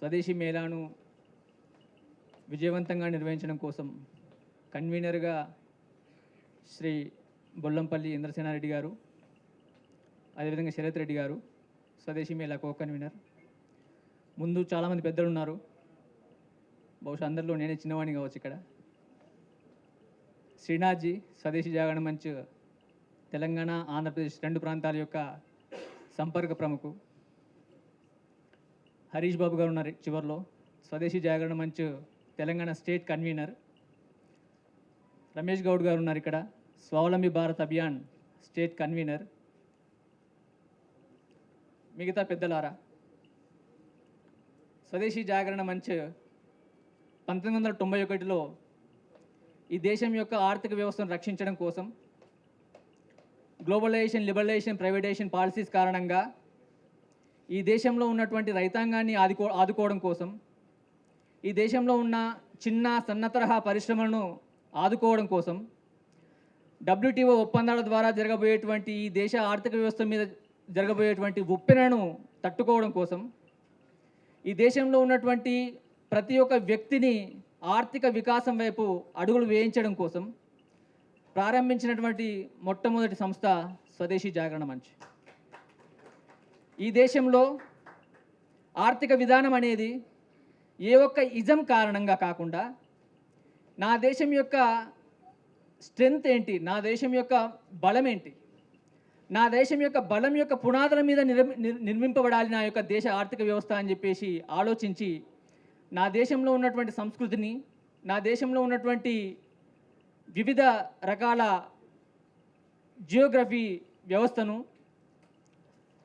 స్వదేశీ మేళాను విజయవంతంగా నిర్వహించడం కోసం కన్వీనర్గా శ్రీ బొల్లంపల్లి ఇంద్రసేనారెడ్డి గారు, అదేవిధంగా శరత్ రెడ్డి గారు, స్వదేశీ మేళా కో కన్వీనర్. ముందు చాలామంది పెద్దలు ఉన్నారు, బహుశా అందరిలో నేనే చిన్నవాణి కావచ్చు. ఇక్కడ శ్రీనాథ్జీ, స్వదేశీ జాగరణ మంచ్ తెలంగాణ ఆంధ్రప్రదేశ్ రెండు ప్రాంతాల యొక్క సంపర్క ప్రముఖు. హరీష్ బాబు గారు ఉన్నారు చివరిలో, స్వదేశీ జాగరణ మంచ్ తెలంగాణ స్టేట్ కన్వీనర్. రమేష్ గౌడ్ గారు ఉన్నారు ఇక్కడ, స్వావలంబి భారత్ అభియాన్ స్టేట్ కన్వీనర్. మిగతా పెద్దలారా, స్వదేశీ జాగరణ మంచ్ 1991లో ఈ దేశం యొక్క ఆర్థిక వ్యవస్థను రక్షించడం కోసం, గ్లోబలైజేషన్, లిబరలైజేషన్, ప్రైవేటైజేషన్ పాలసీస్ కారణంగా ఈ దేశంలో ఉన్నటువంటి రైతాంగాన్ని ఆదుకోవడం కోసం, ఈ దేశంలో ఉన్న చిన్న సన్న తరహా పరిశ్రమలను ఆదుకోవడం కోసం, WTO ఒప్పందాల ద్వారా జరగబోయేటువంటి ఈ దేశ ఆర్థిక వ్యవస్థ మీద జరగబోయేటువంటి ఉప్పెనను తట్టుకోవడం కోసం, ఈ దేశంలో ఉన్నటువంటి ప్రతి ఒక్క వ్యక్తిని ఆర్థిక వికాసం వైపు అడుగులు వేయించడం కోసం ప్రారంభించినటువంటి మొట్టమొదటి సంస్థ స్వదేశీ జాగరణ మంచ్. ఈ దేశంలో ఆర్థిక విధానం అనేది ఏ ఒక్క ఇజం కారణంగా కాకుండా, నా దేశం యొక్క స్ట్రెంగ్త్ ఏంటి, నా దేశం యొక్క బలం ఏంటి, నా దేశం యొక్క బలం యొక్క పునాదుల మీద నిర్మింపబడాలి నా యొక్క దేశ ఆర్థిక వ్యవస్థ అని చెప్పేసి ఆలోచించి, నా దేశంలో ఉన్నటువంటి సంస్కృతిని, నా దేశంలో ఉన్నటువంటి వివిధ రకాల జియోగ్రఫీ వ్యవస్థను,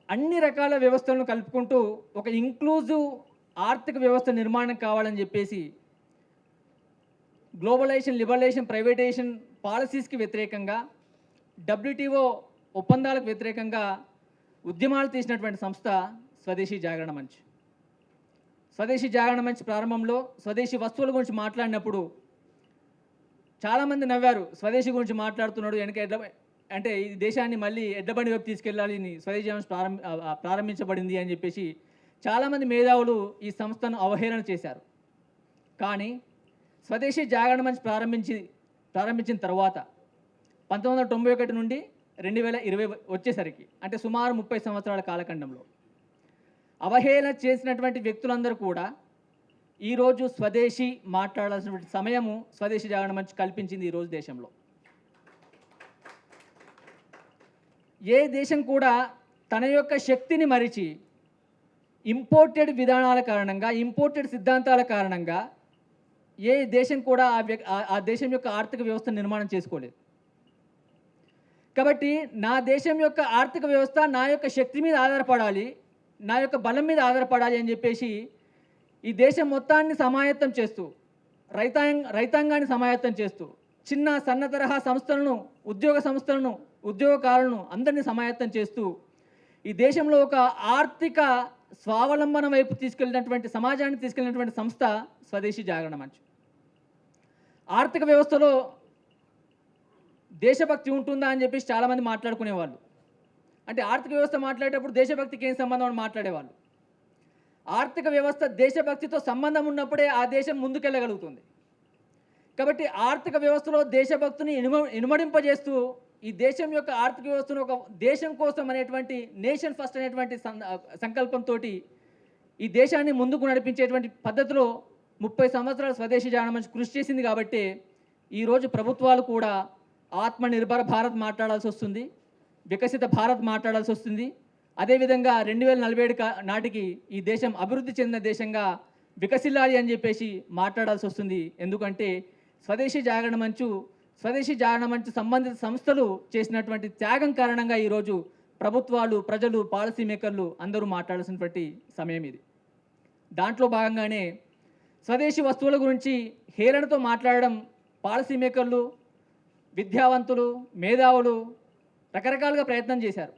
అన్ని రకాల వ్యవస్థలను కలుపుకుంటూ ఒక ఇంక్లూజివ్ ఆర్థిక వ్యవస్థ నిర్మాణం కావాలని చెప్పేసి గ్లోబలైజేషన్, లిబరలైజేషన్, ప్రైవేటైజేషన్ పాలసీస్కి వ్యతిరేకంగా, WTO ఒప్పందాలకు వ్యతిరేకంగా ఉద్యమాలు తీసినటువంటి సంస్థ స్వదేశీ జాగరణ మంచ్. స్వదేశీ జాగరణ మంచ్ ప్రారంభంలో స్వదేశీ వస్తువుల గురించి మాట్లాడినప్పుడు చాలామంది నవ్వారు. స్వదేశీ గురించి మాట్లాడుతున్నాడు, వెనక అంటే ఈ దేశాన్ని మళ్ళీ ఎడ్లబండి వైపు తీసుకెళ్ళాలి, స్వదేశీ మంచ్ ప్రారంభించబడింది అని చెప్పేసి చాలామంది మేధావులు ఈ సంస్థను అవహేళన చేశారు. కానీ స్వదేశీ జాగరణ మంచ్ ప్రారంభించిన తర్వాత 1991 నుండి 2020 వచ్చేసరికి, అంటే సుమారు 30 సంవత్సరాల కాలఖండంలో అవహేళన చేసినటువంటి వ్యక్తులందరూ కూడా ఈరోజు స్వదేశీ మాట్లాడాల్సినటువంటి సమయము స్వదేశీ జాగరణ మంచ్ కల్పించింది ఈరోజు దేశంలో. ఏ దేశం కూడా తన యొక్క శక్తిని మరిచి ఇంపోర్టెడ్ విధానాల కారణంగా, ఇంపోర్టెడ్ సిద్ధాంతాల కారణంగా ఏ దేశం కూడా ఆ దేశం యొక్క ఆర్థిక వ్యవస్థ నిర్మాణం చేసుకోలేదు. కాబట్టి నా దేశం యొక్క ఆర్థిక వ్యవస్థ నా యొక్క శక్తి మీద ఆధారపడాలి, నా యొక్క బలం మీద ఆధారపడాలి అని చెప్పేసి ఈ దేశం మొత్తాన్ని సమాయత్తం చేస్తూ, రైతాంగాన్ని సమాయత్తం చేస్తూ, చిన్న సన్న తరహా సంస్థలను, ఉద్యోగకారులను అందరినీ సమాయత్తం చేస్తూ ఈ దేశంలో ఒక ఆర్థిక స్వావలంబన వైపు తీసుకెళ్ళినటువంటి, సమాజాన్ని తీసుకెళ్ళినటువంటి సంస్థ స్వదేశీ జాగరణ మంచ్. ఆర్థిక వ్యవస్థలో దేశభక్తి ఉంటుందా అని చెప్పేసి చాలామంది మాట్లాడుకునేవాళ్ళు. అంటే ఆర్థిక వ్యవస్థ మాట్లాడేటప్పుడు దేశభక్తికి ఏం సంబంధం అని మాట్లాడేవాళ్ళు. ఆర్థిక వ్యవస్థ దేశభక్తితో సంబంధం ఉన్నప్పుడే ఆ దేశం ముందుకెళ్ళగలుగుతుంది. కాబట్టి ఆర్థిక వ్యవస్థలో దేశభక్తిని ఇనుమడింపజేస్తూ ఈ దేశం యొక్క ఆర్థిక వ్యవస్థను ఒక దేశం కోసం అనేటువంటి, నేషన్ ఫస్ట్ అనేటువంటి సంకల్పంతో ఈ దేశాన్ని ముందుకు నడిపించేటువంటి పద్ధతిలో 30 సంవత్సరాల స్వదేశీ జాగరణ మంచ్ కృషి చేసింది. కాబట్టి ఈరోజు ప్రభుత్వాలు కూడా ఆత్మనిర్భర భారత్ మాట్లాడాల్సి వస్తుంది, వికసిత భారత్ మాట్లాడాల్సి వస్తుంది. అదేవిధంగా 2047 నాటికి ఈ దేశం అభివృద్ధి చెందిన దేశంగా వికసిల్లాలి అని చెప్పేసి మాట్లాడాల్సి వస్తుంది. ఎందుకంటే స్వదేశీ జాగరణ మంచు సంబంధిత సంస్థలు చేసినటువంటి త్యాగం కారణంగా ఈరోజు ప్రభుత్వాలు, ప్రజలు, పాలసీ మేకర్లు అందరూ మాట్లాడాల్సినటువంటి సమయం ఇది. దాంట్లో భాగంగానే స్వదేశీ వస్తువుల గురించి హేళనతో మాట్లాడడం పాలసీ మేకర్లు, విద్యావంతులు, మేధావులు రకరకాలుగా ప్రయత్నం చేశారు.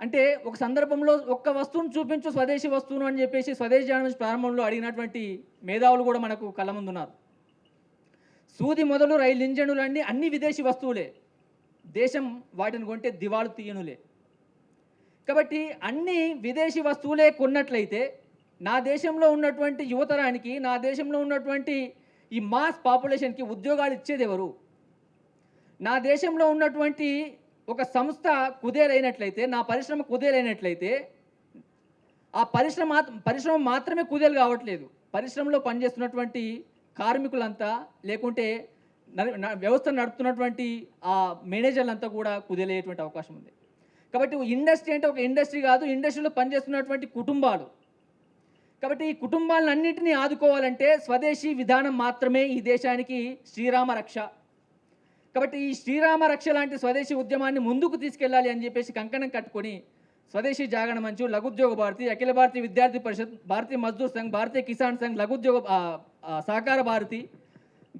అంటే ఒక సందర్భంలో ఒక్క వస్తువును చూపించు, స్వదేశీ వస్తువును అని చెప్పేసి స్వదేశీ జాగరణ మంచ్ ప్రారంభంలో అడిగినటువంటి మేధావులు కూడా మనకు కళ్ళ ముందున్నారు. సూది మొదలు రైలు ఇంజనులన్నీ అన్ని విదేశీ వస్తువులే, దేశం వాటిని కొంటే దివాళు తీయనులే. కాబట్టి అన్ని విదేశీ వస్తువులే కొన్నట్లయితే నా దేశంలో ఉన్నటువంటి యువతరానికి, నా దేశంలో ఉన్నటువంటి ఈ మాస్ పాపులేషన్కి ఉద్యోగాలు ఇచ్చేది ఎవరు? నా దేశంలో ఉన్నటువంటి ఒక సంస్థ కుదేలైనట్లయితే, నా పరిశ్రమ కుదేలైనట్లయితే, ఆ పరిశ్రమ మాత్రమే కుదేలు కావట్లేదు. పరిశ్రమలో పనిచేస్తున్నటువంటి కార్మికులంతా, లేకుంటే వ్యవస్థ నడుపుతున్నటువంటి ఆ మేనేజర్లంతా కూడా కుదేలయ్యేటువంటి అవకాశం ఉంది. కాబట్టి ఇండస్ట్రీ అంటే ఒక ఇండస్ట్రీ కాదు, ఇండస్ట్రీలో పనిచేస్తున్నటువంటి కుటుంబాలు. కాబట్టి ఈ కుటుంబాలన్నింటినీ ఆదుకోవాలంటే స్వదేశీ విధానం మాత్రమే ఈ దేశానికి శ్రీరామ రక్ష. కాబట్టి ఈ శ్రీరామ రక్ష లాంటి స్వదేశీ ఉద్యమాన్ని ముందుకు తీసుకెళ్ళాలి అని చెప్పేసి కంకణం కట్టుకొని స్వదేశీ జాగరణ మంచు, లఘుద్యోగ భారతి, అఖిల భారతీయ విద్యార్థి పరిషత్, భారతీయ మజ్దూర్ సంఘ్, భారతీయ కిసాన్ సంఘ్, లఘుద్యోగ సహకార భారతి,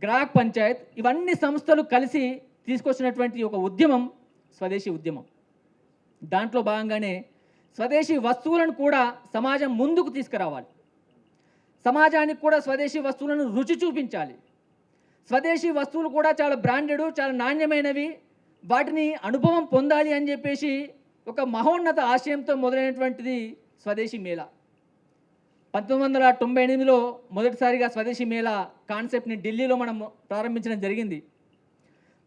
గ్రాహక్ పంచాయత్, ఇవన్నీ సంస్థలు కలిసి తీసుకొచ్చినటువంటి ఒక ఉద్యమం స్వదేశీ ఉద్యమం. దాంట్లో భాగంగానే స్వదేశీ వస్తువులను కూడా సమాజం ముందుకు తీసుకురావాలి. సమాజానికి కూడా స్వదేశీ వస్తువులను రుచి చూపించాలి. స్వదేశీ వస్తువులు కూడా చాలా బ్రాండెడ్, చాలా నాణ్యమైనవి, వాటిని అనుభవం పొందాలి అని చెప్పేసి ఒక మహోన్నత ఆశయంతో మొదలైనటువంటిది స్వదేశీ మేళా. 1998లో మొదటిసారిగా స్వదేశీ మేళా కాన్సెప్ట్ని ఢిల్లీలో మనం ప్రారంభించడం జరిగింది.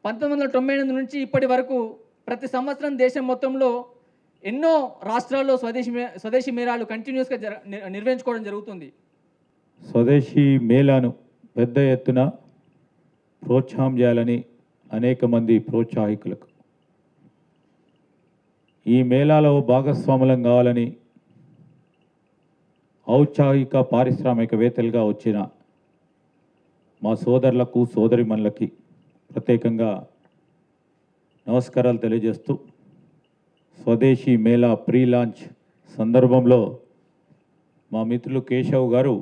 1998 నుంచి ఇప్పటి వరకు ప్రతి సంవత్సరం దేశం మొత్తంలో ఎన్నో రాష్ట్రాల్లో స్వదేశీ మేళాలు కంటిన్యూస్గా నిర్వహించుకోవడం జరుగుతుంది. స్వదేశీ మేళాను పెద్ద ఎత్తున ప్రోత్సాహం చేయాలని అనేక మంది ప్రోత్సాహకులకు, ఈ మేళాలో భాగస్వాములం కావాలని ఔత్సాహిక పారిశ్రామికవేత్తలుగా వచ్చిన మా సోదరులకు, సోదరిమణులకి ప్రత్యేకంగా నమస్కారాలు తెలియజేస్తూ, స్వదేశీ మేళా ప్రీ లాంచ్ సందర్భంలో మా మిత్రులు కేశవ్ గారు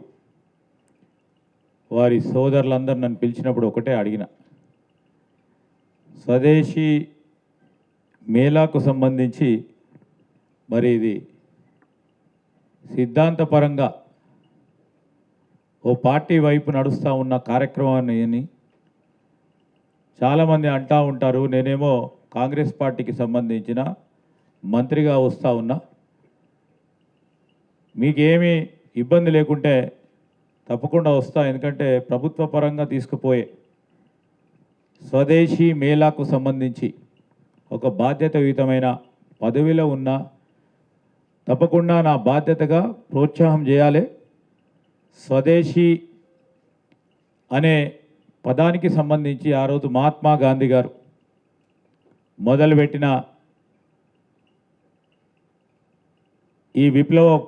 వారి సోదరులందరూ నన్ను పిలిచినప్పుడు ఒకటే అడిగిన, స్వదేశీ మేళాకు సంబంధించి మరి ఇది సిద్ధాంతపరంగా ఓ పార్టీ వైపు నడుస్తూ ఉన్న కార్యక్రమాన్ని చాలామంది అంటూ ఉంటారు. నేనేమో కాంగ్రెస్ పార్టీకి సంబంధించిన మంత్రిగా వస్తూ ఉన్నా, మీకేమీ ఇబ్బంది లేకుంటే తప్పకుండా వస్తా, ఎందుకంటే ప్రభుత్వ పరంగా తీసుకుపోయే స్వదేశీ మేళాకు సంబంధించి ఒక బాధ్యతాయుతమైన పదవిలో ఉన్న తప్పకుండా నా బాధ్యతగా ప్రోత్సాహం చేయాలి. స్వదేశీ అనే పదానికి సంబంధించి ఆ రోజు మహాత్మా గాంధీ గారు మొదలుపెట్టిన ఈ విప్లవం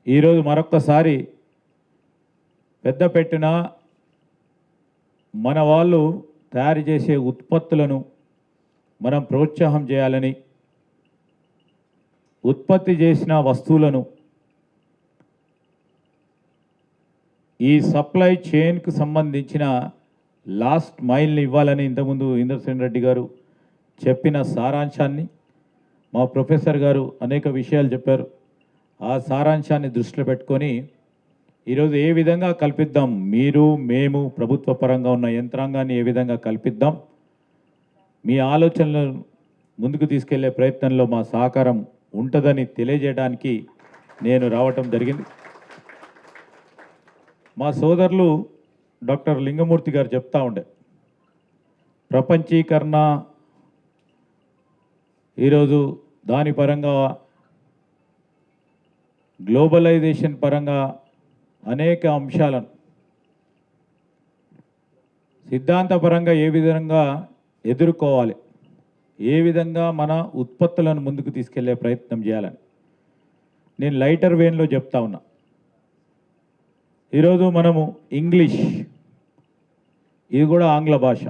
ఈరోజు మరొక్కసారి పెద్ద పెట్టిన మన వాళ్ళు తయారు చేసే ఉత్పత్తులను మనం ప్రోత్సాహం చేయాలని, ఉత్పత్తి చేసిన వస్తువులను ఈ సప్లై చైన్కు సంబంధించిన లాస్ట్ మైల్ని ఇవ్వాలని ఇంతకుముందు ఇంద్రసేన్ రెడ్డి గారు చెప్పిన సారాంశాన్ని మా ప్రొఫెసర్ గారు అనేక విషయాలు చెప్పారు. ఆ సారాంశాన్ని దృష్టిలో పెట్టుకొని ఈరోజు ఏ విధంగా కల్పిద్దాం, మీరు మేము ప్రభుత్వ పరంగా ఉన్న యంత్రాంగాన్ని ఏ విధంగా కల్పిద్దాం, మీ ఆలోచనలను ముందుకు తీసుకెళ్లే ప్రయత్నంలో మా సహకారం ఉంటుందని తెలియజేయడానికి నేను రావటం జరిగింది. మా సోదరులు డాక్టర్ లింగమూర్తి గారు చెప్తా ఉండే, ప్రపంచీకరణ ఈరోజు దాని పరంగా గ్లోబలైజేషన్ పరంగా అనేక అంశాలను సిద్ధాంతపరంగా ఏ విధంగా ఎదుర్కోవాలి, ఏ విధంగా మన ఉత్పత్తులను ముందుకు తీసుకెళ్లే ప్రయత్నం చేయాలని నేను లైటర్ వేన్లో చెప్తా ఉన్నా. ఈరోజు మనము ఇంగ్లీష్, ఇది కూడా ఆంగ్ల భాష,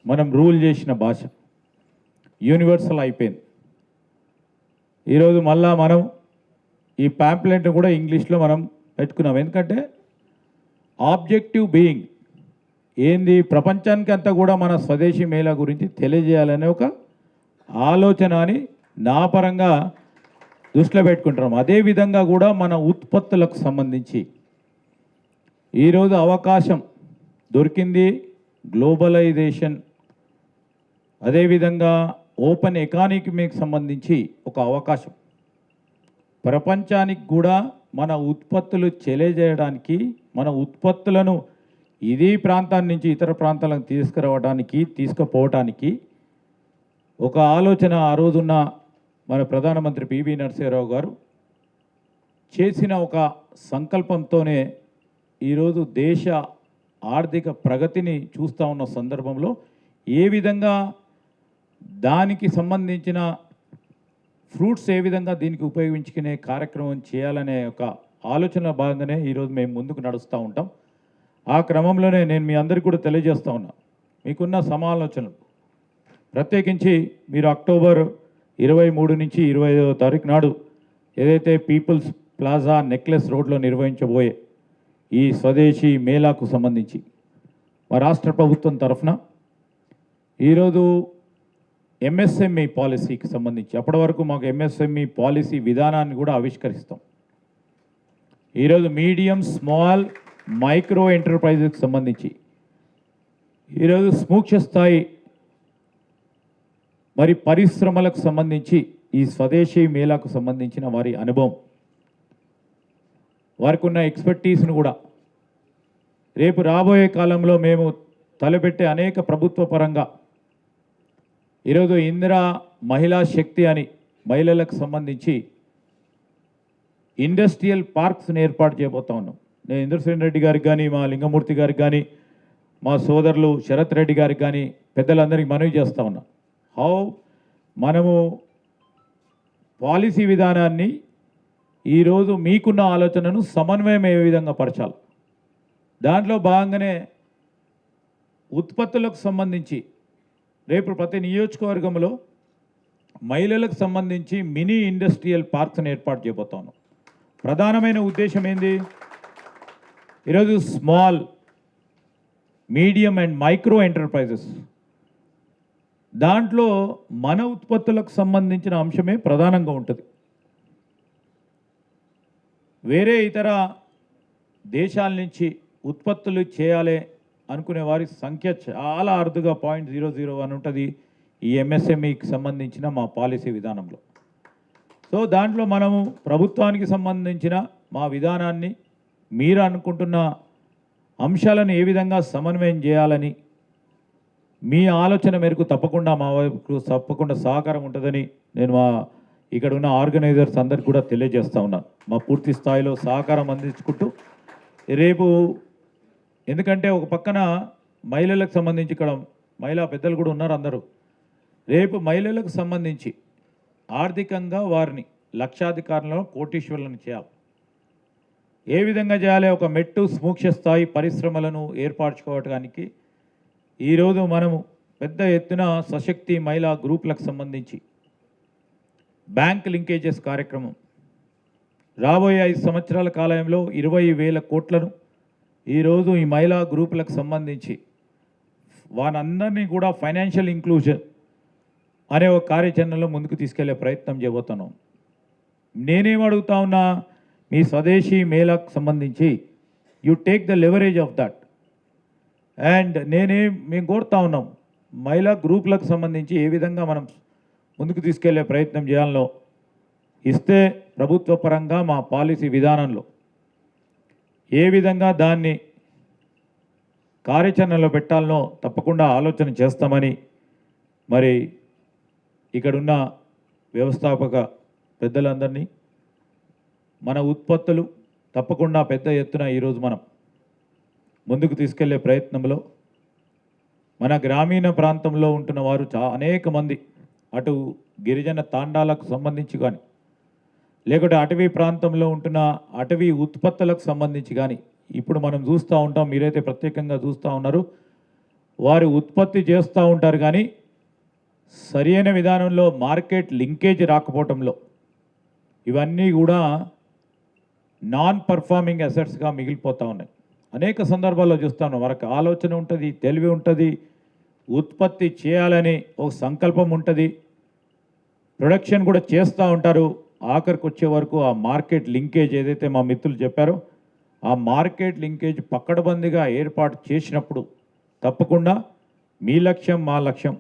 మనం రూల్ చేసిన భాష, యూనివర్సల్ అయిపోయింది. ఈరోజు మళ్ళా మనం ఈ ప్యాంప్లెట్ని కూడా ఇంగ్లీష్లో మనం పెట్టుకున్నాం. ఎందుకంటే ఆబ్జెక్టివ్ బీయింగ్ ఏంది, ప్రపంచానికి అంతా కూడా మన స్వదేశీ మేళా గురించి తెలియజేయాలనే ఒక ఆలోచన అని నా పరంగా దృష్టిలో పెట్టుకుంటున్నాం. అదేవిధంగా కూడా మన ఉత్పత్తులకు సంబంధించి ఈరోజు అవకాశం దొరికింది. గ్లోబలైజేషన్, అదేవిధంగా ఓపెన్ ఎకానమీకి సంబంధించి ఒక అవకాశం. ప్రపంచానికి కూడా మన ఉత్పత్తులు తెలియజేయడానికి, మన ఉత్పత్తులను ఇదే ప్రాంతాన్ని నుంచి ఇతర ప్రాంతాలకు తీసుకుపోవడానికి ఒక ఆలోచన ఆ రోజున్న మన ప్రధానమంత్రి పివి నరసింహారావు గారు చేసిన ఒక సంకల్పంతోనే ఈరోజు దేశ ఆర్థిక ప్రగతిని చూస్తూ ఉన్న సందర్భంలో ఏ విధంగా దానికి సంబంధించిన ఫ్రూట్స్ ఏ విధంగా దీనికి ఉపయోగించుకునే కార్యక్రమం చేయాలనే ఒక ఆలోచన భాగంగానే ఈరోజు మేము ముందుకు నడుస్తూ ఉంటాం. ఆ క్రమంలోనే నేను మీ అందరికీ కూడా తెలియజేస్తూ ఉన్నా, మీకున్న సమాలోచనలు ప్రత్యేకించి మీరు అక్టోబర్ 23 నుంచి 25వ తారీఖు నాడు ఏదైతే పీపుల్స్ ప్లాజా నెక్లెస్ రోడ్లో నిర్వహించబోయే ఈ స్వదేశీ మేళాకు సంబంధించి మా రాష్ట్ర ప్రభుత్వం తరఫున ఈరోజు ఎంఎస్ఎంఈ పాలసీకి సంబంధించి అప్పటి వరకు మాకు ఎంఎస్ఎంఈ పాలసీ విధానాన్ని కూడా ఆవిష్కరిస్తాం. ఈరోజు మీడియం, స్మాల్, మైక్రో ఎంటర్ప్రైజెస్కి సంబంధించి ఈరోజు సూక్ష్మ స్థాయి మరి పరిశ్రమలకు సంబంధించి ఈ స్వదేశీ మేళాకు సంబంధించిన వారి అనుభవం, వారికి ఉన్న ఎక్స్పర్టీస్ను కూడా రేపు రాబోయే కాలంలో మేము తలపెట్టే అనేక ప్రభుత్వ పరంగా ఈరోజు ఇందిరా మహిళా శక్తి అని మహిళలకు సంబంధించి ఇండస్ట్రియల్ పార్క్స్ని ఏర్పాటు చేయబోతా ఉన్నాం. నేను ఇంద్రసేన్ రెడ్డి గారికి కానీ, మా లింగమూర్తి గారికి కానీ, మా సోదరులు శరత్ రెడ్డి గారికి కానీ పెద్దలందరికీ మనవి చేస్తూ ఉన్నాం. మనము పాలసీ విధానాన్ని ఈరోజు మీకున్న ఆలోచనను సమన్వయం ఏ విధంగా పరచాలి, దాంట్లో భాగంగానే ఉత్పత్తులకు సంబంధించి రేపు ప్రతి నియోజకవర్గంలో మహిళలకు సంబంధించి మినీ ఇండస్ట్రియల్ పార్క్స్ని ఏర్పాటు చేయబోతాను. ప్రధానమైన ఉద్దేశం ఏంది, ఈరోజు small, medium and micro enterprises దాంట్లో మన ఉత్పత్తులకు సంబంధించిన అంశమే ప్రధానంగా ఉంటుంది. వేరే ఇతర దేశాల నుంచి ఉత్పత్తులు చేయాలి అనుకునే వారి సంఖ్య చాలా అరుదుగా 0.001 ఉంటుంది ఈ ఎంఎస్ఎంఈకి సంబంధించిన మా పాలసీ విధానంలో. సో దాంట్లో మనము ప్రభుత్వానికి సంబంధించిన మా విధానాన్ని మీరు అనుకుంటున్న అంశాలను ఏ విధంగా సమన్వయం చేయాలని మీ ఆలోచన మేరకు తప్పకుండా మా వైపు తప్పకుండా సహకారం ఉంటుందని నేను ఇక్కడ ఉన్న ఆర్గనైజర్స్ అందరికి కూడా తెలియజేస్తూ ఉన్నాను. మా పూర్తి స్థాయిలో సహకారం అందించుకుంటూ రేపు, ఎందుకంటే ఒక పక్కన మహిళలకు సంబంధించి ఇక్కడ మహిళా పెద్దలు కూడా ఉన్నారు అందరూ, రేపు మహిళలకు సంబంధించి ఆర్థికంగా వారిని లక్షాధికారులను, కోటీశ్వరులను చేయాలి. ఏ విధంగా చేయాలి, ఒక మెట్టు సూక్ష్మ స్థాయి పరిశ్రమలను ఏర్పరచుకోవడానికి ఈరోజు మనము పెద్ద ఎత్తున సశక్తి మహిళా గ్రూపులకు సంబంధించి బ్యాంక్ లింకేజెస్ కార్యక్రమం రాబోయే 5 సంవత్సరాల కాలంలో 20,000 కోట్లను ఈరోజు ఈ మహిళా గ్రూపులకు సంబంధించి వారందరినీ కూడా ఫైనాన్షియల్ ఇంక్లూజన్ అనే ఒక కార్యాచరణలో ముందుకు తీసుకెళ్లే ప్రయత్నం చేయబోతున్నాం. నేనేం అడుగుతా ఉన్నా, మీ స్వదేశీ మేళాకు సంబంధించి you take the leverage of that. And మేము కోరుతా ఉన్నాం, మహిళా గ్రూపులకు సంబంధించి ఏ విధంగా మనం ముందుకు తీసుకెళ్లే ప్రయత్నం చేయాలో ఇస్తే ప్రభుత్వ పరంగా మా పాలసీ విధానంలో ఏ విధంగా దాన్ని కార్యాచరణలో పెట్టాలనో తప్పకుండా ఆలోచన చేస్తామని మరి ఇక్కడున్న వ్యవస్థాపక పెద్దలందరినీ, మన ఉత్పత్తులు తప్పకుండా పెద్ద ఎత్తున ఈరోజు మనం ముందుకు తీసుకెళ్లే ప్రయత్నంలో మన గ్రామీణ ప్రాంతంలో ఉంటున్న వారు అనేక మంది అటు గిరిజన తాండాలకు సంబంధించి కానీ, లేకుంటే అటవీ ప్రాంతంలో ఉంటున్న అటవీ ఉత్పత్తులకు సంబంధించి కానీ ఇప్పుడు మనం చూస్తూ ఉంటాం, మీరైతే ప్రత్యేకంగా చూస్తూ ఉన్నారు, వారు ఉత్పత్తి చేస్తూ ఉంటారు కానీ సరైన విధానంలో మార్కెట్ లింకేజ్ రాకపోవటంలో ఇవన్నీ కూడా నాన్ పర్ఫార్మింగ్ అసెట్స్గా మిగిలిపోతూ ఉన్నాయి. అనేక సందర్భాల్లో చూస్తాను, వారికి ఆలోచన ఉంటుంది, తెలివి ఉంటుంది, ఉత్పత్తి చేయాలని ఒక సంకల్పం ఉంటుంది, ప్రొడక్షన్ కూడా చేస్తూ ఉంటారు. ఆఖరికి వచ్చే వరకు ఆ మార్కెట్ లింకేజ్ ఏదైతే మా మిత్రులు చెప్పారో ఆ మార్కెట్ లింకేజ్ పక్కడబందిగా ఏర్పాటు చేసినప్పుడు తప్పకుండా మీ లక్ష్యం, మా లక్ష్యం,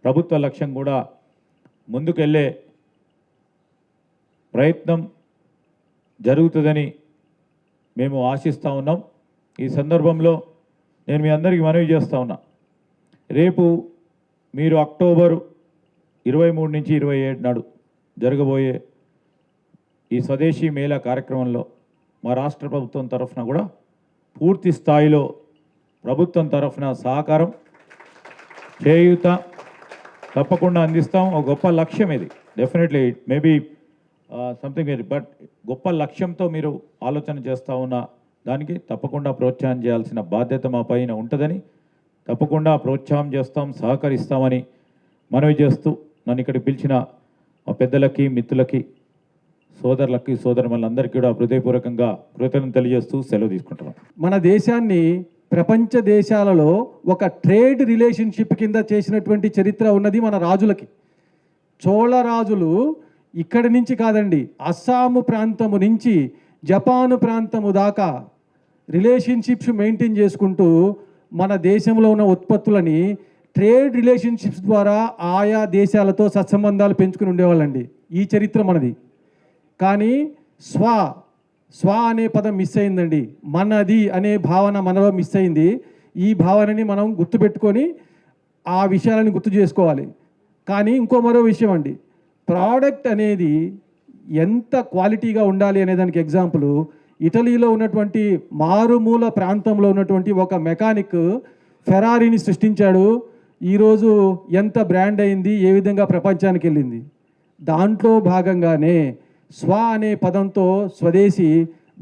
ప్రభుత్వ లక్ష్యం కూడా ముందుకెళ్ళే ప్రయత్నం జరుగుతుందని మేము ఆశిస్తూ ఉన్నాం. ఈ సందర్భంలో నేను మీ అందరికీ మనవి చేస్తూ ఉన్నా, రేపు మీరు అక్టోబర్ 23 నుంచి 27 నాడు జరగబోయే ఈ స్వదేశీ మేళా కార్యక్రమంలో మా రాష్ట్ర ప్రభుత్వం తరఫున కూడా పూర్తి స్థాయిలో ప్రభుత్వం తరఫున సహకారం చేయూత తప్పకుండా అందిస్తాం. ఒక గొప్ప లక్ష్యం ఇది, definitely it maybe something very, but గొప్ప లక్ష్యంతో మీరు ఆలోచన చేస్తూ ఉన్న దానికి తప్పకుండా ప్రోత్సాహం చేయాల్సిన బాధ్యత మా పైన ఉంటుందని, తప్పకుండా ప్రోత్సాహం చేస్తాం, సహకరిస్తామని మనవి చేస్తూ నన్ను ఇక్కడ పిలిచిన మా పెద్దలకి, మిత్రులకి, సోదరులకి, సోదరులందరికీ కూడా హృదయపూర్వకంగా కృతజ్ఞతలు తెలియజేస్తూ సెలవు తీసుకుంటున్నాం. మన దేశాన్ని ప్రపంచ దేశాలలో ఒక ట్రేడ్ రిలేషన్షిప్ కింద చేసినటువంటి చరిత్ర ఉన్నది మన రాజులకి. చోళ రాజులు ఇక్కడి నుంచి కాదండి, అస్సాము ప్రాంతము నుంచి జపాను ప్రాంతము దాకా రిలేషన్షిప్స్ మెయింటైన్ చేసుకుంటూ మన దేశంలో ఉన్న ఉత్పత్తులని ట్రేడ్ రిలేషన్షిప్స్ ద్వారా ఆయా దేశాలతో సత్సంబంధాలు పెంచుకుని ఉండేవాళ్ళండి. ఈ చరిత్ర మనది. కానీ స్వ అనే పదం మిస్ అయిందండి. మనది అనే భావన మనలో మిస్ అయింది. ఈ భావనని మనం గుర్తుపెట్టుకొని ఆ విషయాలను గుర్తు చేసుకోవాలి. కానీ మరో విషయం అండి, ప్రోడక్ట్ అనేది ఎంత క్వాలిటీగా ఉండాలి అనే దానికి ఎగ్జాంపుల్, ఇటలీలో ఉన్నటువంటి మారుమూల ప్రాంతంలో ఉన్నటువంటి ఒక మెకానిక్ ఫెరారీని సృష్టించాడు. ఈరోజు ఎంత బ్రాండ్ అయింది, ఏ విధంగా ప్రపంచానికి వెళ్ళింది. దాంట్లో భాగంగానే స్వ అనే పదంతో స్వదేశీ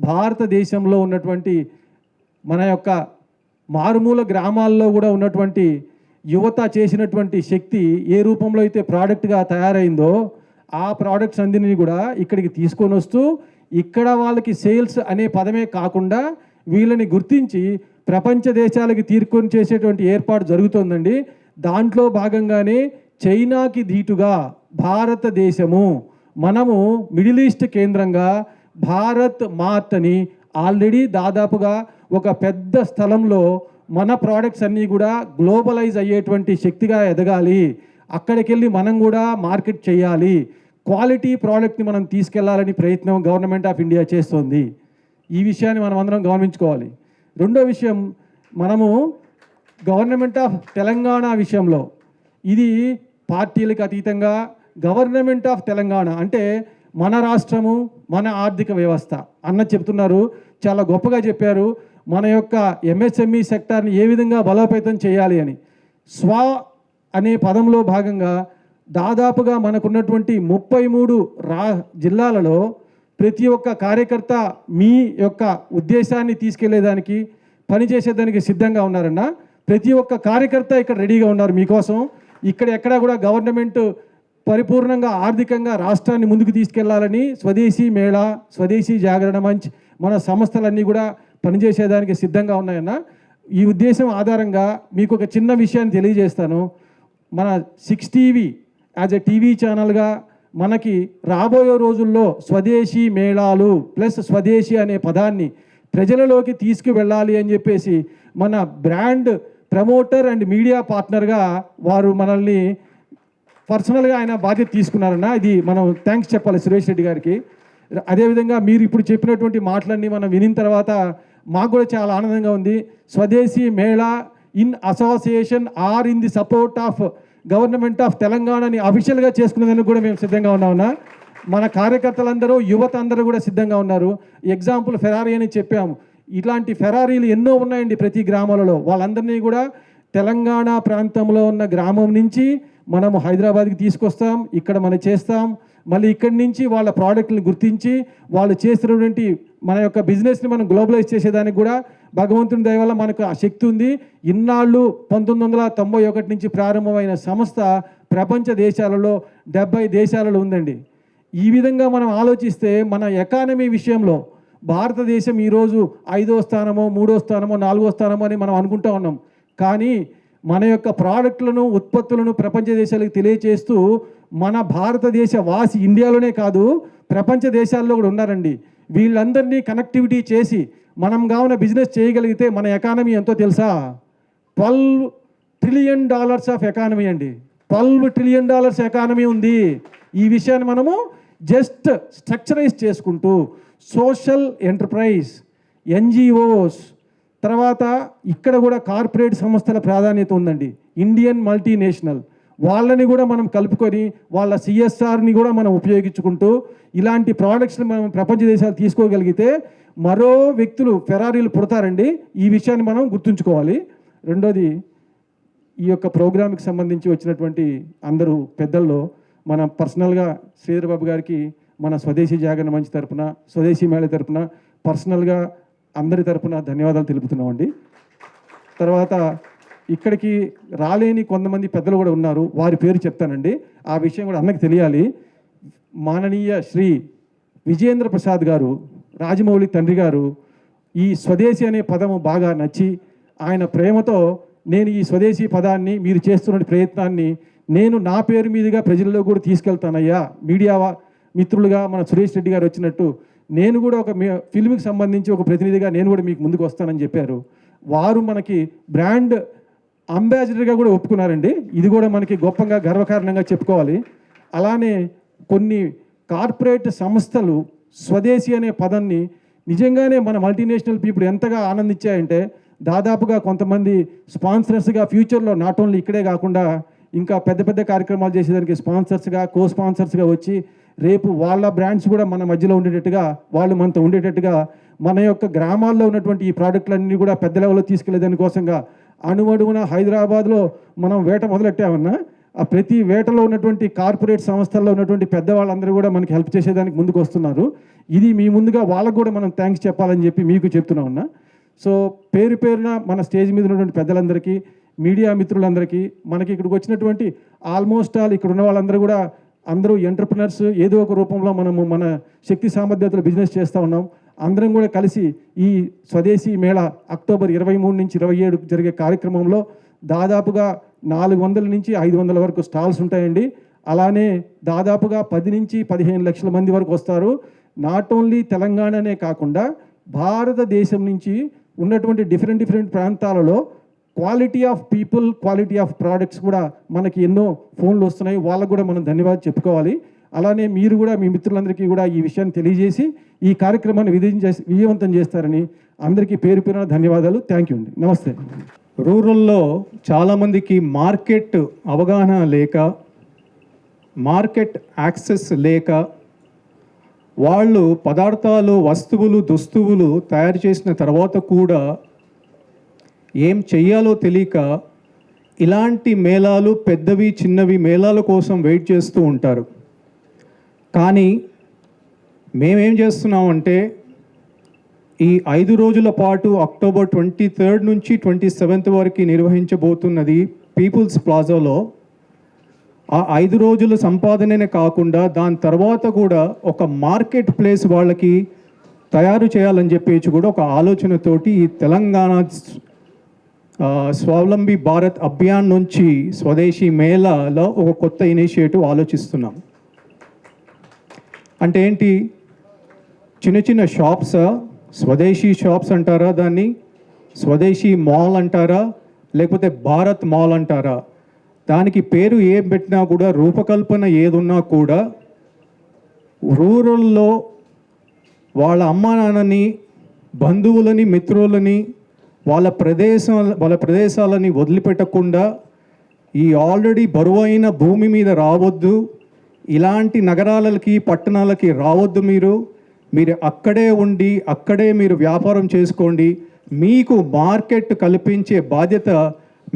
భారతదేశంలో ఉన్నటువంటి మన యొక్క మారుమూల గ్రామాల్లో కూడా ఉన్నటువంటి యువత చేసినటువంటి శక్తి ఏ రూపంలో అయితే ప్రోడక్ట్గా తయారైందో ఆ ప్రోడక్ట్స్ అన్నిటిని కూడా ఇక్కడికి తీసుకొని వస్తూ ఇక్కడ వాళ్ళకి సేల్స్ అనే పదమే కాకుండా వీళ్ళని గుర్తించి ప్రపంచ దేశాలకి తీసుకొని చేసేటువంటి ఏర్పాటు జరుగుతుందండి. దాంట్లో భాగంగానే చైనాకి ధీటుగా భారతదేశము, మనము మిడిల్ ఈస్ట్ కేంద్రంగా భారత్ మార్ట్ అని ఆల్రెడీ దాదాపుగా ఒక పెద్ద స్థలంలో మన ప్రోడక్ట్స్ అన్నీ కూడా గ్లోబలైజ్ అయ్యేటువంటి శక్తిగా ఎదగాలి. అక్కడికి వెళ్ళి మనం కూడా మార్కెట్ చేయాలి, క్వాలిటీ ప్రోడక్ట్ని మనం తీసుకెళ్లాలని ప్రయత్నం గవర్నమెంట్ ఆఫ్ ఇండియా చేస్తోంది. ఈ విషయాన్ని మనం అందరం గమనించుకోవాలి. రెండో విషయం, మనము గవర్నమెంట్ ఆఫ్ తెలంగాణ విషయంలో ఇది పార్టీలకు అతీతంగా గవర్నమెంట్ ఆఫ్ తెలంగాణ అంటే మన రాష్ట్రము, మన ఆర్థిక వ్యవస్థ అన్న చెప్తున్నారు. చాలా గొప్పగా చెప్పారు. మన యొక్క ఎంఎస్ఎంఈ సెక్టార్ని ఏ విధంగా బలోపేతం చేయాలి అని. స్వ అనే పదంలో భాగంగా దాదాపుగా మనకున్నటువంటి 33 జిల్లాలలో ప్రతి ఒక్క కార్యకర్త మీ యొక్క ఉద్దేశాన్ని తీసుకెళ్లేదానికి, పనిచేసేదానికి సిద్ధంగా ఉన్నారన్న. ప్రతి ఒక్క కార్యకర్త ఇక్కడ రెడీగా ఉన్నారు మీకోసం. ఇక్కడ ఎక్కడా కూడా గవర్నమెంట్ పరిపూర్ణంగా ఆర్థికంగా రాష్ట్రాన్ని ముందుకు తీసుకెళ్లాలని స్వదేశీ మేళా, స్వదేశీ జాగరణ మంచ్, మన సంస్థలన్నీ కూడా పనిచేసేదానికి సిద్ధంగా ఉన్నాయన్న. ఈ ఉద్దేశం ఆధారంగా మీకు ఒక చిన్న విషయాన్ని తెలియజేస్తాను. మన 6 టీవీ యాజ్ ఎ టీవీ ఛానల్గా మనకి రాబోయే రోజుల్లో స్వదేశీ మేళాలు ప్లస్ స్వదేశీ అనే పదాన్ని ప్రజలలోకి తీసుకువెళ్ళాలి అని చెప్పేసి మన బ్రాండ్ ప్రమోటర్ అండ్ మీడియా పార్ట్నర్గా వారు మనల్ని పర్సనల్గా ఆయన బాధ్యత తీసుకున్నారన్న. ఇది మనం థ్యాంక్స్ చెప్పాలి సురేష్ రెడ్డి గారికి. అదేవిధంగా మీరు ఇప్పుడు చెప్పినటువంటి మాటలన్నీ మనం వినిన తర్వాత మాకు కూడా చాలా ఆనందంగా ఉంది. Swadeshi Mela in association or in the support of government of తెలంగాణని అఫీషియల్గా చేసుకునేందుకు కూడా మేము సిద్ధంగా ఉన్నామన్నా. మన కార్యకర్తలందరూ, యువత అందరూ కూడా సిద్ధంగా ఉన్నారు. ఎగ్జాంపుల్ ఫెరారీ అని చెప్పాము. ఇలాంటి ఫెరారీలు ఎన్నో ఉన్నాయండి ప్రతి గ్రామాలలో. వాళ్ళందరినీ కూడా తెలంగాణ ప్రాంతంలో ఉన్న గ్రామం నుంచి మనము హైదరాబాద్కి తీసుకొస్తాం, ఇక్కడ మనం చేస్తాం. మళ్ళీ ఇక్కడి నుంచి వాళ్ళ ప్రోడక్ట్ని గుర్తించి వాళ్ళు చేస్తున్నటువంటి మన యొక్క బిజినెస్ని మనం గ్లోబలైజ్ చేసేదానికి కూడా భగవంతుని దయ వల్ల మనకు ఆ శక్తి ఉంది. ఇన్నాళ్ళు 1991 నుంచి ప్రారంభమైన సంస్థ ప్రపంచ దేశాలలో 70 దేశాలలో ఉందండి. ఈ విధంగా మనం ఆలోచిస్తే మన ఎకానమీ విషయంలో భారతదేశం ఈరోజు 5వ స్థానమో 3వ స్థానమో 4వ స్థానమో అని మనం అనుకుంటా ఉన్నాం. కానీ మన యొక్క ప్రోడక్ట్లను, ఉత్పత్తులను ప్రపంచ దేశాలకు తెలియచేస్తూ మన భారతదేశ వాసి ఇండియాలోనే కాదు ప్రపంచ దేశాల్లో కూడా ఉన్నారండి. వీళ్ళందరినీ కనెక్టివిటీ చేసి మనం కావున బిజినెస్ చేయగలిగితే మన ఎకానమీ ఎంతో తెలుసా? $12 ట్రిలియన్ ఆఫ్ ఎకానమీ అండి. $12 ట్రిలియన్ ఎకానమీ ఉంది. ఈ విషయాన్ని మనము జస్ట్ స్ట్రక్చరైజ్ చేసుకుంటూ సోషల్ ఎంటర్ప్రైజ్, ఎన్జిఓస్, తర్వాత ఇక్కడ కూడా కార్పొరేట్ సంస్థల ప్రాధాన్యత ఉందండి. ఇండియన్ మల్టీనేషనల్ వాళ్ళని కూడా మనం కలుపుకొని వాళ్ళ సిఎస్ఆర్ని కూడా మనం ఉపయోగించుకుంటూ ఇలాంటి ప్రోడక్ట్స్ని మనం ప్రపంచ దేశాలు తీసుకోగలిగితే మరో వ్యక్తులు ఫెరారీలు పుడతారండి. ఈ విషయాన్ని మనం గుర్తుంచుకోవాలి. రెండోది, ఈ యొక్క ప్రోగ్రామ్కి సంబంధించి వచ్చినటువంటి అందరూ పెద్దల్లో మన పర్సనల్గా శ్రీధర్ బాబు గారికి మన స్వదేశీ జాగరణ మంచి తరపున, స్వదేశీ మేళ తరపున పర్సనల్గా అందరి తరపున ధన్యవాదాలు తెలుపుతున్నామండి. తర్వాత ఇక్కడికి రాలేని కొంతమంది పెద్దలు కూడా ఉన్నారు, వారి పేరు చెప్తానండి. ఆ విషయం కూడా అన్నకి తెలియాలి. మాననీయ శ్రీ విజేంద్ర ప్రసాద్ గారు, రాజమౌళి తండ్రి గారు, ఈ స్వదేశీ అనే పదము బాగా నచ్చి ఆయన ప్రేమతో నేను ఈ స్వదేశీ పదాన్ని, మీరు చేస్తున్న ప్రయత్నాన్ని నేను నా పేరు మీదుగా ప్రజల్లో కూడా తీసుకెళ్తానయ్యా, మీడియా మిత్రులుగా మన సురేష్ రెడ్డి గారు వచ్చినట్టు నేను కూడా ఒక ఫిల్మ్కి సంబంధించి ఒక ప్రతినిధిగా నేను కూడా మీకు ముందుకు వస్తానని చెప్పారు. వారు మనకి బ్రాండ్ అంబాసిడర్గా కూడా ఒప్పుకున్నారండి. ఇది కూడా మనకి గొప్పగా గర్వకారణంగా చెప్పుకోవాలి. అలానే కొన్ని కార్పొరేట్ సంస్థలు స్వదేశీ అనే పదాన్ని నిజంగానే మన మల్టీనేషనల్ పీపుల్ ఎంతగా ఆనందించాయంటే దాదాపుగా కొంతమంది స్పాన్సర్స్గా ఫ్యూచర్లో నాట్ ఓన్లీ ఇక్కడే కాకుండా ఇంకా పెద్ద పెద్ద కార్యక్రమాలు చేసేదానికి స్పాన్సర్స్గా, కో స్పాన్సర్స్గా వచ్చి రేపు వాళ్ళ బ్రాండ్స్ కూడా మన మధ్యలో ఉండేటట్టుగా, వాళ్ళు మనతో ఉండేటట్టుగా మన యొక్క గ్రామాల్లో ఉన్నటువంటి ఈ ప్రోడక్ట్లన్నీ కూడా పెద్ద లెవెల్లో తీసుకెళ్లేదాని కోసంగా అణువణువున హైదరాబాద్లో మనం వేట మొదలెట్టామన్నా ఆ ప్రతి వేటలో ఉన్నటువంటి కార్పొరేట్ సంస్థల్లో ఉన్నటువంటి పెద్దవాళ్ళందరూ కూడా మనకి హెల్ప్ చేసేదానికి ముందుకు వస్తున్నారు. ఇది మీ ముందుగా వాళ్ళకు కూడా మనం థ్యాంక్స్ చెప్పాలని చెప్పి మీకు చెప్తున్నామన్నా. సో పేరు పేరున మన స్టేజ్ మీద ఉన్నటువంటి పెద్దలందరికీ, మీడియా మిత్రులందరికీ, మనకి ఇక్కడికి వచ్చినటువంటి ఆల్మోస్ట్ ఆల్ ఇక్కడ ఉన్న వాళ్ళందరూ కూడా అందరూ ఎంటర్ప్రినర్స్, ఏదో ఒక రూపంలో మనము మన శక్తి సామర్థ్యాలతో బిజినెస్ చేస్తూ ఉన్నాం. అందరం కూడా కలిసి ఈ స్వదేశీ మేళ అక్టోబర్ 23 నుంచి 27 జరిగే కార్యక్రమంలో దాదాపుగా 400 నుంచి 500 వరకు స్టాల్స్ ఉంటాయండి. అలానే దాదాపుగా 10 నుంచి 15 లక్షల మంది వరకు వస్తారు. నాట్ ఓన్లీ తెలంగాణనే కాకుండా భారతదేశం నుంచి ఉన్నటువంటి డిఫరెంట్ ప్రాంతాలలో quality of people, quality of products కూడా మనకి ఎన్నో ఫోన్లు వస్తున్నాయి. వాళ్ళకు కూడా మనం ధన్యవాదాలు చెప్పుకోవాలి. అలానే మీరు కూడా మీ మిత్రులందరికీ కూడా ఈ విషయాన్ని తెలియజేసి ఈ కార్యక్రమాన్ని విజయవంతం చేస్తారని అందరికీ పేరు పేరున ధన్యవాదాలు. థ్యాంక్ యూ అండి. నమస్తే. రూరల్లో చాలామందికి మార్కెట్ అవగాహన లేక, మార్కెట్ యాక్సెస్ లేక, వాళ్ళు పదార్థాలు, వస్తువులు, దుస్తువులు తయారు చేసిన తర్వాత కూడా ఏం చెయ్యాలో తెలియక ఇలాంటి మేళాలు, పెద్దవి చిన్నవి మేళాల కోసం వెయిట్ చేస్తూ ఉంటారు. కానీ మేమేం చేస్తున్నామంటే ఈ 5 రోజుల పాటు అక్టోబర్ 23 నుంచి 27 వరకు నిర్వహించబోతున్నది పీపుల్స్ ప్లాజాలో ఆ 5 రోజుల సంపాదననే కాకుండా దాని తర్వాత కూడా ఒక మార్కెట్ ప్లేస్ వాళ్ళకి తయారు చేయాలని చెప్పేసి కూడా ఒక ఆలోచనతోటి ఈ తెలంగాణ స్వావలంబి భారత్ అభియాన్ నుంచి స్వదేశీ మేళాలో ఒక కొత్త ఇనిషియేటివ్ ఆలోచిస్తున్నాం. అంటే ఏంటి, చిన్న చిన్న షాప్స్, స్వదేశీ షాప్స్ అంటారా, దాన్ని స్వదేశీ మాల్ అంటారా, లేకపోతే భారత్ మాల్ అంటారా, దానికి పేరు ఏం పెట్టినా కూడా, రూపకల్పన ఏదున్నా కూడా రూరల్లో వాళ్ళ అమ్మా నాన్నని, బంధువులని, మిత్రులని, వాళ్ళ ప్రదేశాలని వదిలిపెట్టకుండా ఈ ఆల్రెడీ బరువైన భూమి మీద రావద్దు, ఇలాంటి నగరాలకి, పట్టణాలకి రావద్దు, మీరు అక్కడే ఉండి అక్కడే మీరు వ్యాపారం చేసుకోండి, మీకు మార్కెట్ కల్పించే బాధ్యత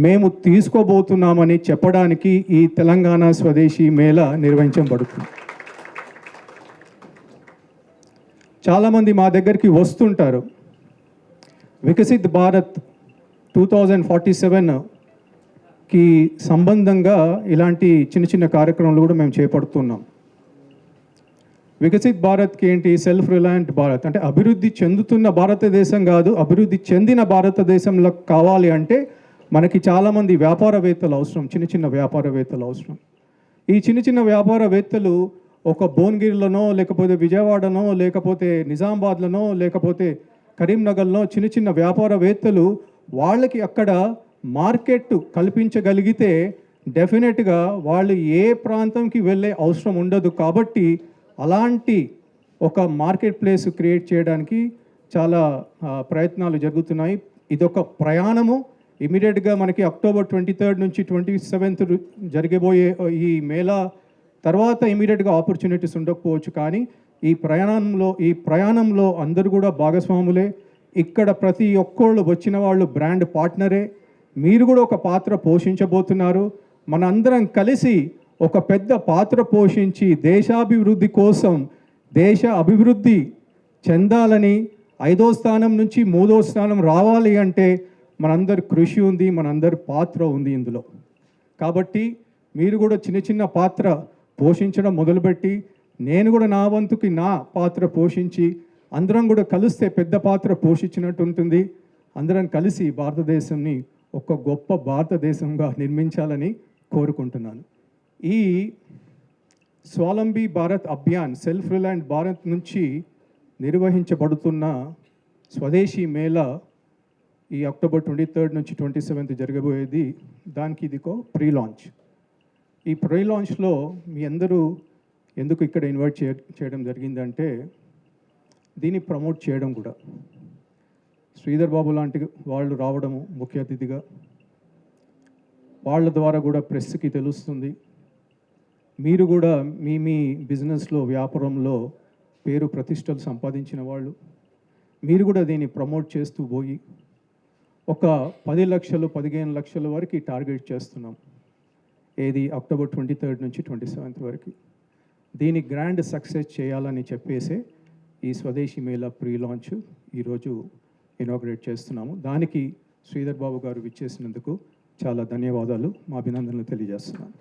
మేము తీసుకోబోతున్నామని చెప్పడానికి ఈ తెలంగాణ స్వదేశీ మేళ నిర్వహించబడుతుంది. చాలామంది మా దగ్గరికి వస్తుంటారు. వికసిత్ భారత్ 2047కి సంబంధంగా ఇలాంటి చిన్న చిన్న కార్యక్రమాలు కూడా మేము చేపడుతున్నాం. వికసిత్ భారత్కి ఏంటి, సెల్ఫ్ రిలయంట్ భారత్ అంటే అభివృద్ధి చెందుతున్న భారతదేశం కాదు, అభివృద్ధి చెందిన భారతదేశంలో కావాలి అంటే మనకి చాలామంది వ్యాపారవేత్తలు అవసరం, చిన్న చిన్న వ్యాపారవేత్తలు అవసరం. ఈ చిన్న చిన్న వ్యాపారవేత్తలు ఒక భువనగిరిలోనో, లేకపోతే విజయవాడనో, లేకపోతే నిజామాబాద్లోనో, లేకపోతే కరీంనగర్లో చిన్న చిన్న వ్యాపారవేత్తలు, వాళ్ళకి అక్కడ మార్కెట్ కల్పించగలిగితే డెఫినెట్గా వాళ్ళు ఏ ప్రాంతంకి వెళ్ళే అవసరం ఉండదు. కాబట్టి అలాంటి ఒక మార్కెట్ ప్లేస్ క్రియేట్ చేయడానికి చాలా ప్రయత్నాలు జరుగుతున్నాయి. ఇదొక ప్రయాణము. ఇమీడియట్గా మనకి అక్టోబర్ 23 నుంచి 27 జరిగబోయే ఈ మేళా తర్వాత ఇమీడియట్గా ఆపర్చునిటీస్ ఉండకపోవచ్చు, కానీ ఈ ప్రయాణంలో అందరూ కూడా భాగస్వాములే. ఇక్కడ ప్రతి ఒక్కళ్ళు వచ్చిన వాళ్ళు బ్రాండ్ పార్ట్నరే. మీరు కూడా ఒక పాత్ర పోషించబోతున్నారు. మనందరం కలిసి ఒక పెద్ద పాత్ర పోషించి దేశాభివృద్ధి కోసం, దేశ అభివృద్ధి చెందాలని, 5వ స్థానం నుంచి 3వ స్థానం రావాలి అంటే మనందరి కృషి ఉంది, మనందరి పాత్ర ఉంది ఇందులో. కాబట్టి మీరు కూడా చిన్న చిన్న పాత్ర పోషించడం మొదలుపెట్టి, నేను కూడా నా వంతుకి నా పాత్ర పోషించి, అందరం కూడా కలిస్తే పెద్ద పాత్ర పోషించినట్టు ఉంటుంది. అందరం కలిసి భారతదేశంని ఒక గొప్ప భారతదేశంగా నిర్మించాలని కోరుకుంటున్నాను. ఈ స్వావలంబీ భారత్ అభియాన్, సెల్ఫ్ రిలయంట్ భారత్ నుంచి నిర్వహించబడుతున్న స్వదేశీ మేళా ఈ అక్టోబర్ 23 నుంచి 27 జరగబోయేది. దానికి ఇదికో ప్రీ లాంచ్. ఈ ప్రీ లాంచ్లో మీ అందరూ ఎందుకు ఇక్కడ ఇన్వైట్ చేయడం జరిగిందంటే, దీన్ని ప్రమోట్ చేయడం కూడా. శ్రీధర్ బాబు లాంటి వాళ్ళు రావడము ముఖ్య అతిథిగా, వాళ్ళ ద్వారా కూడా ప్రెస్కి తెలుస్తుంది. మీరు కూడా మీ బిజినెస్లో, వ్యాపారంలో పేరు ప్రతిష్టలు సంపాదించిన వాళ్ళు, మీరు కూడా దీన్ని ప్రమోట్ చేస్తూ పోయి ఒక 10 లక్షలు 15 లక్షల వరకు టార్గెట్ చేస్తున్నాం. ఏది అక్టోబర్ 23 నుంచి 27 వరకు. దీని గ్రాండ్ సక్సెస్ చేయాలని చెప్పేసి ఈ స్వదేశీ మేళా ప్రీ లాంచ్ ఈరోజు ఇనాగ్రేట్ చేస్తున్నాము. దానికి శ్రీధర్ బాబు గారు విచ్చేసినందుకు చాలా ధన్యవాదాలు, మా అభినందనలు తెలియజేస్తున్నాను.